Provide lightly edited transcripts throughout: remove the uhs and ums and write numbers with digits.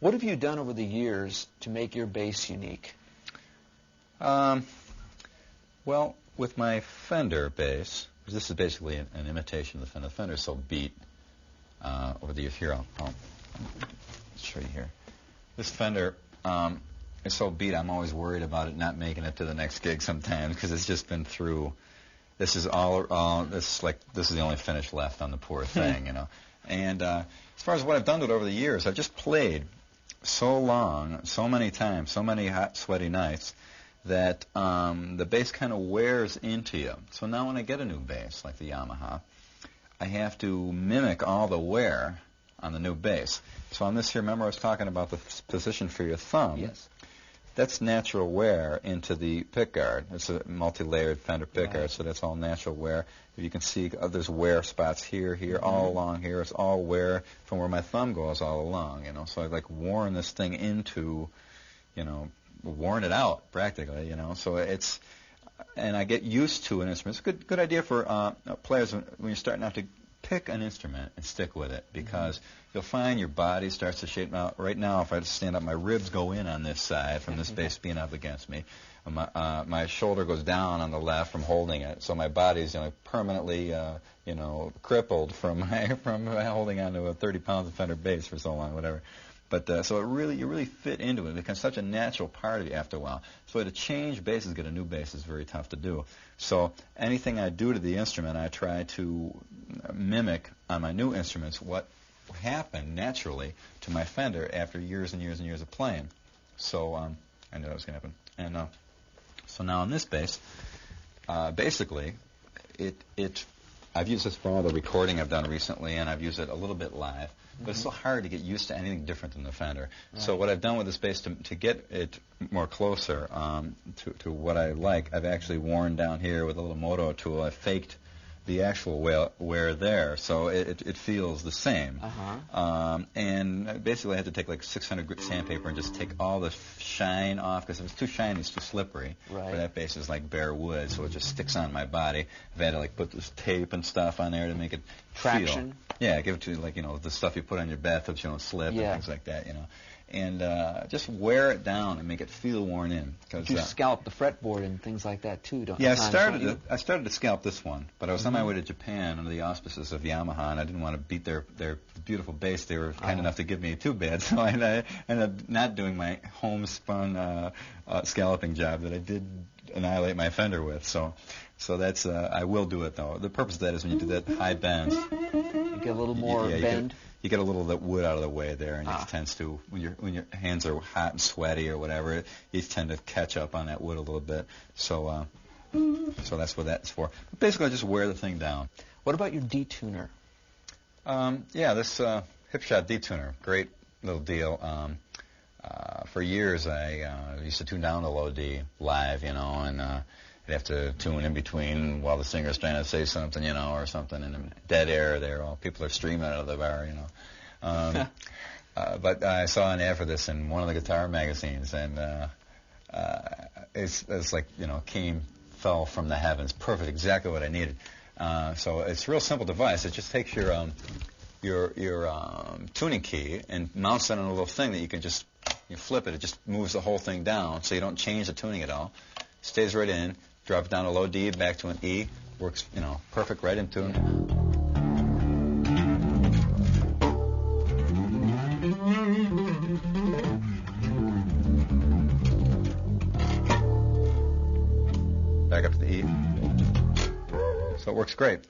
What have you done over the years to make your bass unique? Well, with my Fender bass, this is basically an imitation of the Fender. The Fender is so beat over the years. Here, I'll show you here. This Fender is so beat, I'm always worried about it not making it to the next gig sometimes because it's just been through. This is the only finish left on the poor thing, you know. And as far as what I've done to it over the years, I've just played so long, so many times, so many hot, sweaty nights that the bass kind of wears into you. So now when I get a new bass, like the Yamaha, I have to mimic all the wear on the new bass. So on this here, remember I was talking about the position for your thumb? Yes. That's natural wear into the pickguard. It's a multi-layered Fender pickguard, so that's all natural wear. If you can see, there's wear spots here, all along here. It's all wear from where my thumb goes all along, you know. So I've like worn this thing into, you know, worn it out practically, you know. So it's, and I get used to an instrument. It's a good idea for players when you're starting out to pick an instrument and stick with it, because you'll find your body starts to shape. Now, right now, if I stand up, my ribs go in on this side from this bass being up against me. My shoulder goes down on the left from holding it, so my body's, you know, permanently, you know, crippled from holding on to a 30 pounds of Fender bass for so long, whatever. But so you really fit into it. It becomes such a natural part of you after a while. So to change basses, get a new bass is very tough to do. So anything I do to the instrument, I try to mimic on my new instruments what happened naturally to my Fender after years and years and years of playing. So I knew that was going to happen. And so now on this bass, basically, I've used this for all the recording I've done recently, and I've used it a little bit live. But it's so hard to get used to anything different than the Fender. Right. So what I've done with this bass to get it more closer to what I like, I've actually worn down here with a little moto tool. I faked the actual wear there, so it feels the same. And basically I had to take like 600 grit sandpaper and just take all the shine off, because if it's too shiny, it's too slippery. Right. But that bass is like bare wood, so it just sticks on my body. I've had to like put this tape and stuff on there to make it traction. Feel. Yeah, give it to, like, you know, the stuff you put on your bathtub so you don't slip and things like that, you know. And just wear it down and make it feel worn in. But you scalp the fretboard and things like that too, don't you? Yeah, I started to scalp this one, but I was on my way to Japan under the auspices of Yamaha, and I didn't want to beat their beautiful bass. They were kind enough to give me too bad, so I ended up not doing my homespun scalloping job that I did annihilate my Fender with. So that's I will do it though. The purpose of that is when you do that high bend, you get a little more bend. You get a little of that wood out of the way there, and it tends to, when your hands are hot and sweaty or whatever, you tend to catch up on that wood a little bit. So that's what that's for. But basically, I just wear the thing down. What about your detuner? This Hipshot detuner, great little deal. For years, I used to tune down the low D live, you know, and I'd have to tune in between while the singer's trying to say something, you know, or something, and in dead air there, while people are streaming out of the bar, you know. But I saw an ad for this in one of the guitar magazines, and it's like, you know, fell from the heavens. Perfect, exactly what I needed. So it's a real simple device. It just takes your tuning key and mounts it on a little thing that you can just, you flip it. It just moves the whole thing down, so you don't change the tuning at all. Stays right in. Drop it down to low D, back to an E. Works, you know, perfect right in tune. Back up to the E. So it works great.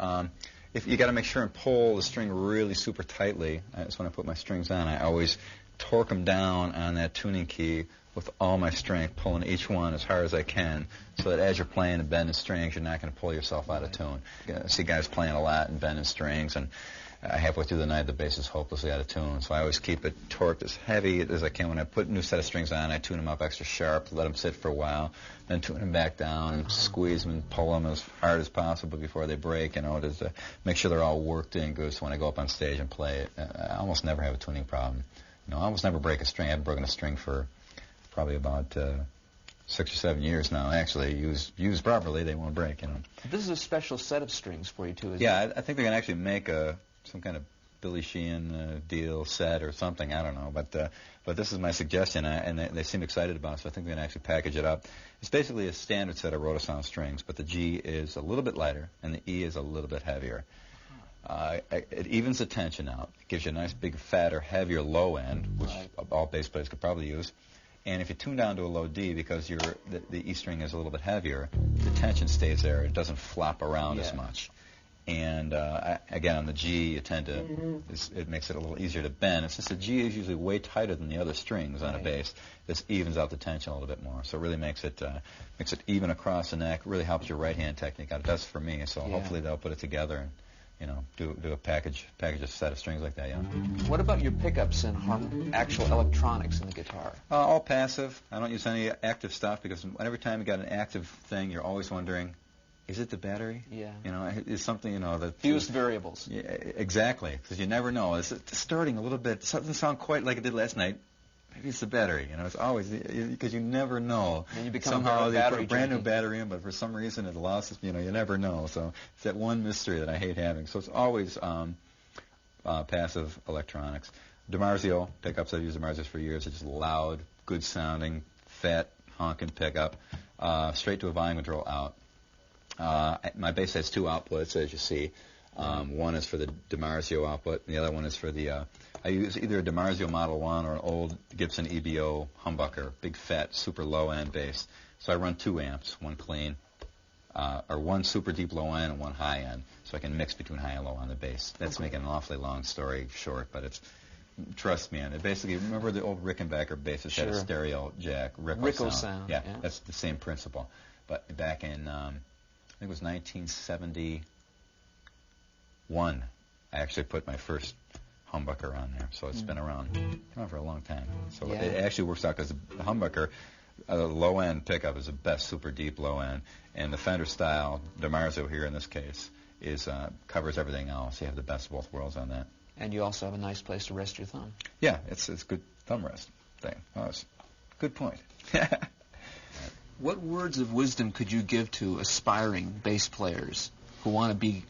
If you got to make sure and pull the string really super tightly. That's when I put my strings on. I always torque them down on that tuning key with all my strength, pulling each one as hard as I can, so that as you're playing and bending strings, you're not going to pull yourself out of tune. I see guys playing a lot and bending strings, and halfway through the night, the bass is hopelessly out of tune. So I always keep it torqued as heavy as I can. When I put a new set of strings on, I tune them up extra sharp, let them sit for a while, then tune them back down and squeeze them and pull them as hard as possible before they break, you know, to make sure they're all worked in good, so when I go up on stage and play, I almost never have a tuning problem. You know, I almost never break a string. I haven't broken a string for probably about 6 or 7 years now. Actually, used properly, they won't break, you know. This is a special set of strings for you, too, isn't it? Yeah, I think they're going to actually make some kind of Billy Sheehan deal set or something. I don't know, but this is my suggestion, and they seem excited about it, so I think they're going to actually package it up. It's basically a standard set of rotosound strings, but the G is a little bit lighter and the E is a little bit heavier. It evens the tension out. It gives you a nice big, fatter, heavier low end, which all bass players could probably use. And if you tune down to a low D, because the E string is a little bit heavier, the tension stays there. It doesn't flop around as much. And again, on the G, you tend to it makes it a little easier to bend. It's just the G is usually way tighter than the other strings on a bass. This evens out the tension a little bit more, so it really makes it even across the neck. Really helps your right hand technique out. It does for me. So hopefully they'll put it together and do a package a set of strings like that. What about your pickups and actual electronics in the guitar? All passive. I don't use any active stuff because every time you got an active thing, you're always wondering, is it the battery? Yeah. It's something, that... Fused variables. Yeah, exactly, because you never know. It's distorting a little bit. It doesn't sound quite like it did last night. Maybe it's the battery. It's always, because you never know. And you become somehow they put a brand new junkie. battery in, but for some reason it lost, you never know. So it's that one mystery that I hate having. So it's always passive electronics. DiMarzio pickups, I've used DiMarzios for years. It's just loud, good sounding, fat, honking pickup. Straight to a volume control out. My bass has two outputs, as you see. One is for the DiMarzio output, and the other one is for the... I use either a DiMarzio Model 1 or an old Gibson EBO humbucker, big, fat, super low-end bass. So I run 2 amps, one clean, or one super deep low-end and one high-end, so I can mix between high and low on the bass. That's making an awfully long story short, but it's... Trust me, and basically, remember the old Rickenbacker basses had a stereo jack, Ricco sound. Yeah, that's the same principle. But back in... I think it was 1971. I actually put my first humbucker on there, so it's been around for a long time. So it actually works out because the humbucker, low-end pickup is the best super deep low-end, and the Fender style, DiMarzio here in this case, covers everything else. You have the best of both worlds on that. And you also have a nice place to rest your thumb. Yeah, it's good thumb rest thing. Oh, it's a good point. What words of wisdom could you give to aspiring bass players who want to be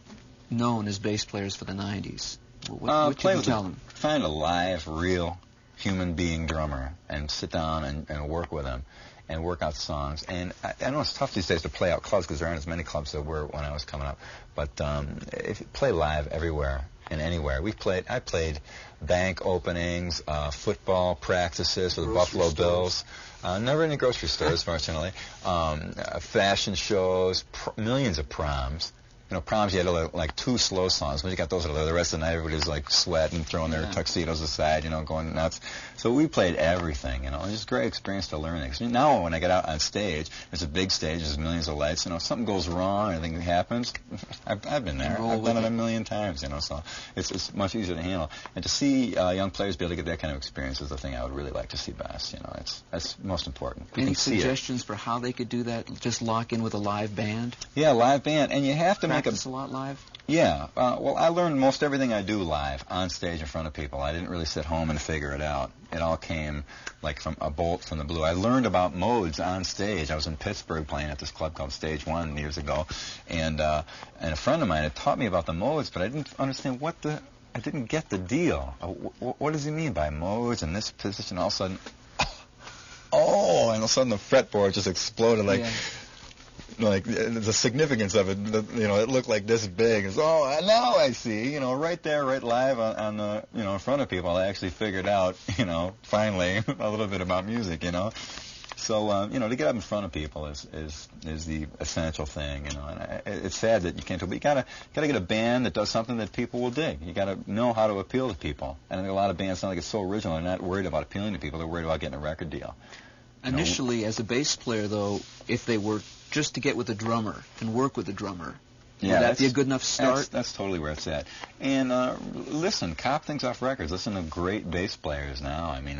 known as bass players for the 90s? What would you tell them? Find a live, real human being drummer and sit down and work with them and work out songs. And I know it's tough these days to play out clubs because there aren't as many clubs there were when I was coming up. But if you play live everywhere and anywhere. I played bank openings, football practices for the Buffalo Bills. Never in the grocery stores, fortunately. Fashion shows, millions of proms. Proms, you had like 2 slow songs. When you got those, the rest of the night, everybody's like sweating, throwing their tuxedos aside, going nuts. So we played everything, and it's a great experience to learn it. Now when I get out on stage, it's a big stage, there's millions of lights. If something goes wrong, anything happens, I've been there. I've done it a million times, so it's much easier to handle. And to see young players be able to get that kind of experience is the thing I would really like to see best. That's most important. Any suggestions for how they could do that? Just lock in with a live band? Yeah, live band, and you have to practice a lot live? Yeah. Well, I learned most everything I do live, on stage in front of people. I didn't really sit home and figure it out. It all came like from a bolt from the blue. I learned about modes on stage. I was in Pittsburgh playing at this club called Stage One years ago, and a friend of mine had taught me about the modes, but I didn't understand I didn't get the deal. What does he mean by modes and this position? All of a sudden, and all of a sudden the fretboard just exploded like the significance of it, it looked like this big. It's, now I see, right there, right live on the, in front of people, I actually figured out, finally, a little bit about music, So, to get up in front of people is the essential thing, and it's sad that you can't do it, but you gotta get a band that does something that people will dig. You gotta know how to appeal to people. And I think a lot of bands sound like it's so original, they're not worried about appealing to people, they're worried about getting a record deal. Initially, as a bass player, though, if they were just to get with a drummer and work with a drummer, would that be a good enough start? That's totally where it's at. And listen, cop things off records. Listen to great bass players now. I mean,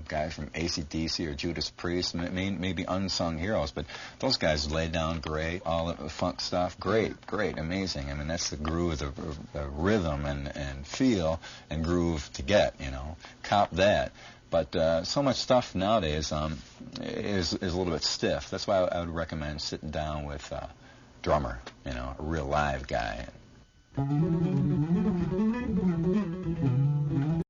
guys from AC/DC or Judas Priest, maybe unsung heroes, but those guys lay down great. All the funk stuff, great, amazing. I mean, that's the groove, the rhythm and feel and groove to get. Cop that. But so much stuff nowadays is a little bit stiff. That's why I would recommend sitting down with a drummer, a real live guy.